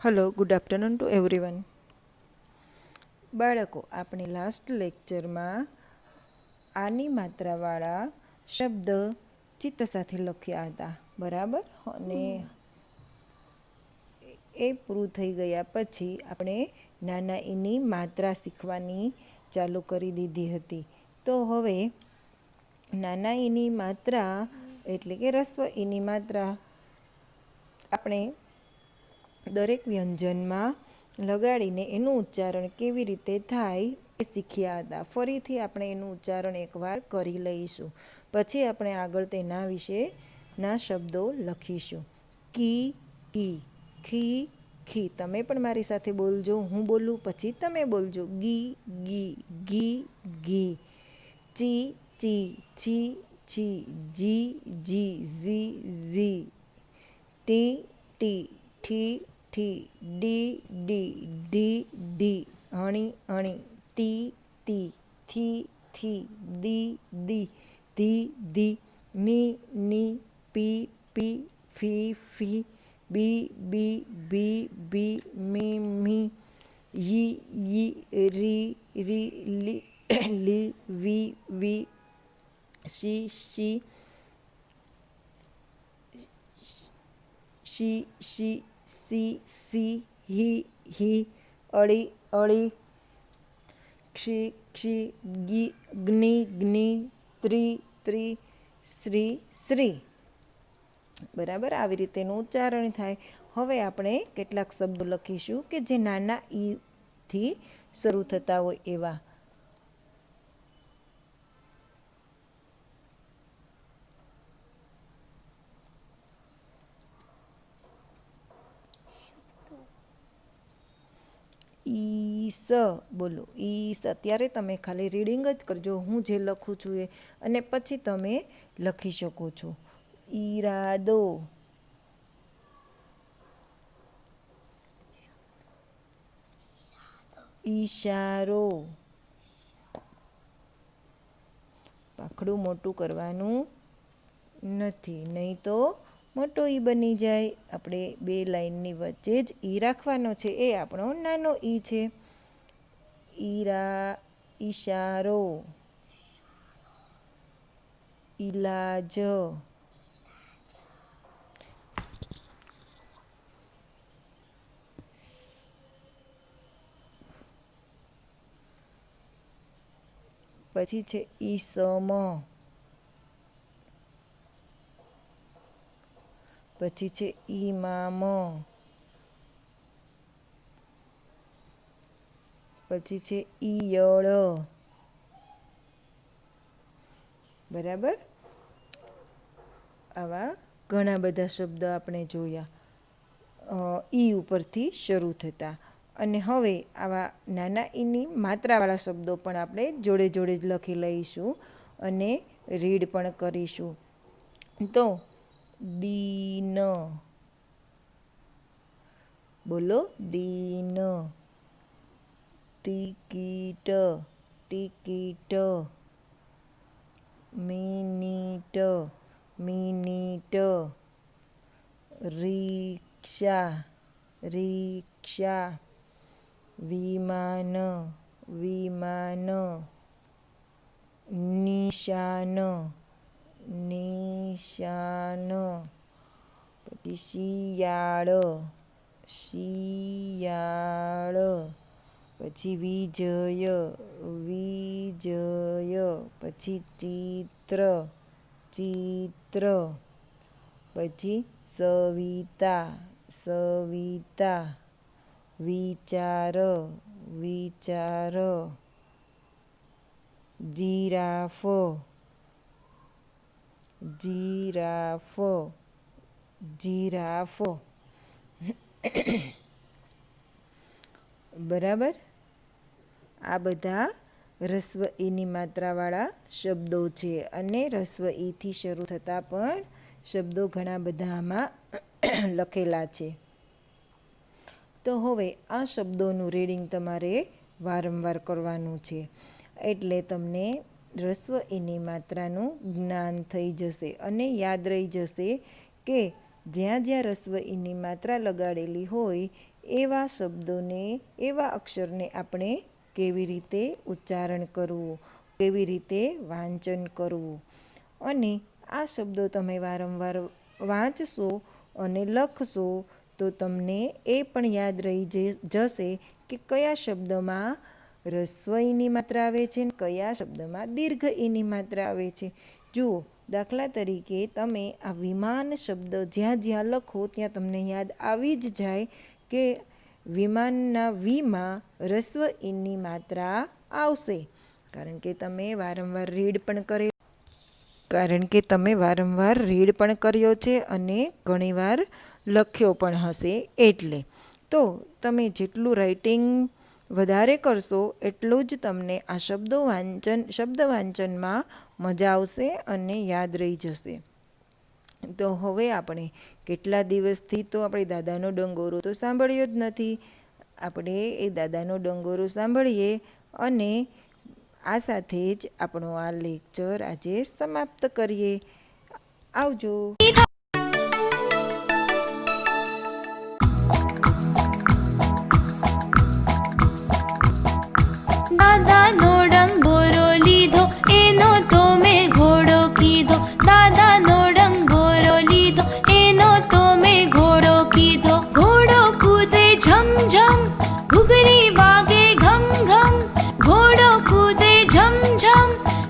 Hello, good afternoon to everyone. બાળકો, આપણે last લેક્ચરમાં આની માત્રાવાળા શબ્દ ચિત્ર સાથે લખ્યા હતા, બરાબર? અને એ પૂરું થઈ ગયા પછી આપણે નાના ઈની માત્રા શીખવાની ચાલુ કરી દીધી હતી. તો હવે નાના ઈની માત્રા એટલે કે રસ્વ ઈની માત્રા આપણે દરેક વ્યંજનમાં લગાડીને એનું ઉચ્ચારણ કેવી રીતે થાય એ શીખ્યા હતા. ફરીથી આપણે એનું ઉચ્ચારણ એકવાર કરી લઈશું, પછી આપણે આગળ તેના વિશેના શબ્દો લખીશું. કી કી, ખી ખી. તમે પણ મારી સાથે બોલજો. હું બોલું પછી તમે બોલજો. ગી ગી, ઘી ઘી. ચી ચી, છી છી, જી જી, ઝી ઝી. ટી ટી, ઠી ઠી, ડી ડી, ઢી ઢી. હણી હણી, તી તી, થી થી, દી દી, ધી ધી. ની ની, પી પી, ફી ફી. બી બી, ભી ભી, મી મી. યી યી, રી રી, લી લી, વી વી. શી શી, શી શી, સી સી, હી હી. અળી અળી. ક્ષી ક્ષી, ગી જ્ઞી જ્ઞી. ત્રી ત્રી, શ્રી શ્રી. બરાબર, આવી રીતેનું ઉચ્ચારણ થાય. હવે આપણે કેટલાક શબ્દો લખીશું કે જે નાના ઈથી શરૂ થતા હોય એવા. ઈસ બોલો, ઈસ. અત્યારે તમે ખાલી રીડિંગ જ કરજો, હું જે લખું છું એ, અને પછી તમે લખી શકો છો. ઈરાદો, ઈશારો. પાખડું મોટું કરવાનું નથી, નહીં તો મોટો ઈ બની જાય. આપણે બે લાઈનની વચ્ચે જ ઈ રાખવાનો છે, એ આપણો નાનો ઈ છે. ઈરા, ઈશારો. ઈલાજ, પછી છે ઈસમ, પછી છે ઈમામ, પછી છે ઈયળ. બરાબર, આવા ઘણા બધા શબ્દ આપણે જોયા ઈ ઉપરથી શરૂ થતા. અને હવે આવા નાના ઈની માત્રાવાળા શબ્દો પણ આપણે જોડે જોડે જ લખી લઈશું અને રીડ પણ કરીશું. તો દીન, બોલો દીન. Ticket, ticket. Minute, minute. Rickshaw, rickshaw. વિમાન, વિમાન. નિશાન, નિશાન. પછી શિયાળ, શિયાળ. પછી વિજય, વિજય. પછી ચિત્ર, ચિત્ર. પછી સવિતા, સવિતા. વિચાર, વિચાર. Giraffe, giraffe, giraffe. બરાબર, આ બધા રસ્વ ઈની માત્રાવાળા શબ્દો છે, અને રસ્વ ઈથી શરૂ થતા પણ શબ્દો ઘણા બધા આમાં લખેલા છે. તો હવે આ શબ્દોનું રીડિંગ તમારે વારંવાર કરવાનું છે, એટલે તમને રસ્વ ઈની માત્રાનું જ્ઞાન થઈ જશે અને યાદ રહી જશે કે જ્યાં જ્યાં રસ્વ ઈની માત્રા લગાડેલી હોય એવા શબ્દોને, એવા અક્ષરને આપણે કેવી રીતે ઉચ્ચારણ કરવું, કેવી રીતે વાંચન કરવું. અને આ શબ્દો તમે વારંવાર વાંચશો અને લખશો તો તમને એ પણ યાદ રહી જશે કે કયા શબ્દમાં હ્રસ્વ ઈની માત્રા આવે છે અને કયા શબ્દમાં દીર્ઘ ઈની માત્રા આવે છે. જુઓ, દાખલા તરીકે તમે આ વિમાન શબ્દ જ્યાં જ્યાં લખો ત્યાં તમને યાદ આવી જ જાય કે વિમાનના વીમાં હ્રસ્વ ઈની માત્રા આવશે, કારણ કે તમે વારંવાર રીડ પણ કર્યો છે અને ઘણીવાર લખ્યો પણ હશે. એટલે તો તમે જેટલું રાઇટિંગ વધારે કરશો એટલું જ તમને આ શબ્દ વાંચનમાં મજા આવશે અને યાદ રહી જશે. તો હવે આપણે કેટલા દિવસથી તો આપણે દાદાનો ડંગોરો તો સાંભળ્યો જ નથી. આપણે એ દાદાનો ડંગોરો સાંભળીએ અને આ સાથે જ આપણો આ લેક્ચર આજે સમાપ્ત કરીએ. આવજો. દાદાનો ડંગોરો લીધો એનો તો મેં ઘોડો કીધો. દાદાનો ડંગોરો લીધો એનો તો મેં ઘોડો કીધો. ઘોડો કૂદે ઝમ ઝમ, ઘૂઘરી વાગે ઘમ ઘમ. ઘોડો કૂદે ઝમ ઝમ,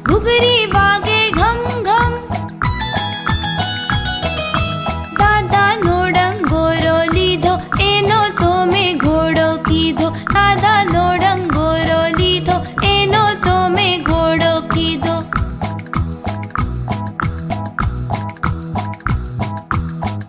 ઘૂઘરી વાગે ઘમ ઘમ. દાદાનો ડંગોરો લીધો એનો તો મેં ઘોડો કીધો. દાદાનો ડંગોરો લીધો એનો તો મેં ઘોડો કીધો.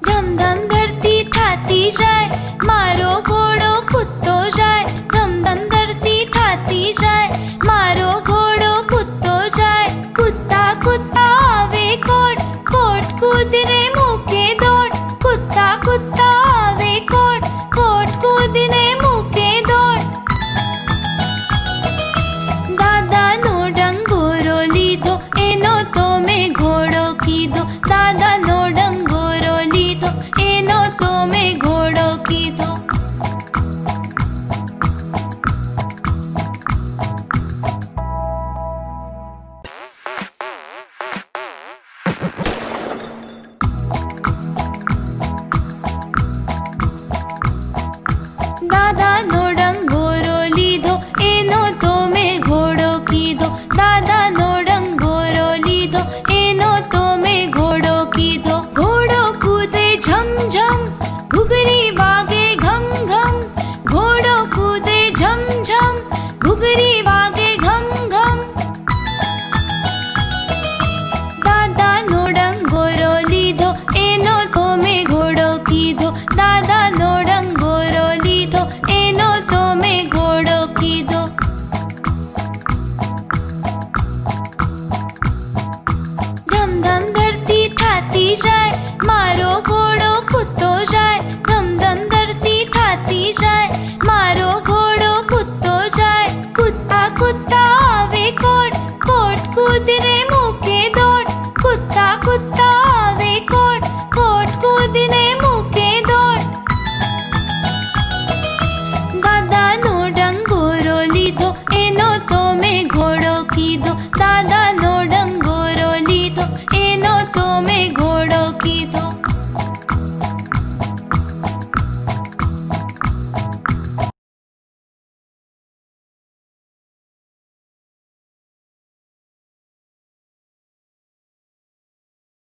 ધમ ધમ ધરતી થાતી જાય, મારો ઘોડો કૂદતો જાય. ધમ ધમ ધરતી થાતી જાય, મારો ઘોડો કૂદતો જાય. કૂદતા કૂદતા આવે કોટ, કોટ કૂદીને મૂકે દોડ. કૂદતા કૂદતા આવે કોટ, કોટ કૂદીને મૂકે દોડ. દાદાનો ડંગોરો લીધો એનો તો મેં ઘોડો કીધો. દાદાનો ડંગોરો લીધો એનો તો મેં ઘોડો કીધો. દાદાનો ડંગોરો લીધો એનો તો મેં ઘોડો કીધો. દાદાનો ડંગોરો લીધો એનો તો મેં ઘોડો કીધો. ઘોડો કૂદે ઝમ ઝમ, ઘૂઘરી વાગે ઘમ ઘમ. ઘોડો કૂદે ઝમ ઝમ, ઘૂઘરી વાગે ઘમ ઘમ. દાદાનો ડંગોરો લીધો એનો તો મેં ઘોડો કીધો. દાદાનો ડંગોરો લીધો એનો તો મેં ઘોડો કીધો. ધમ ધમ ધરતી થાતી જાય, મારો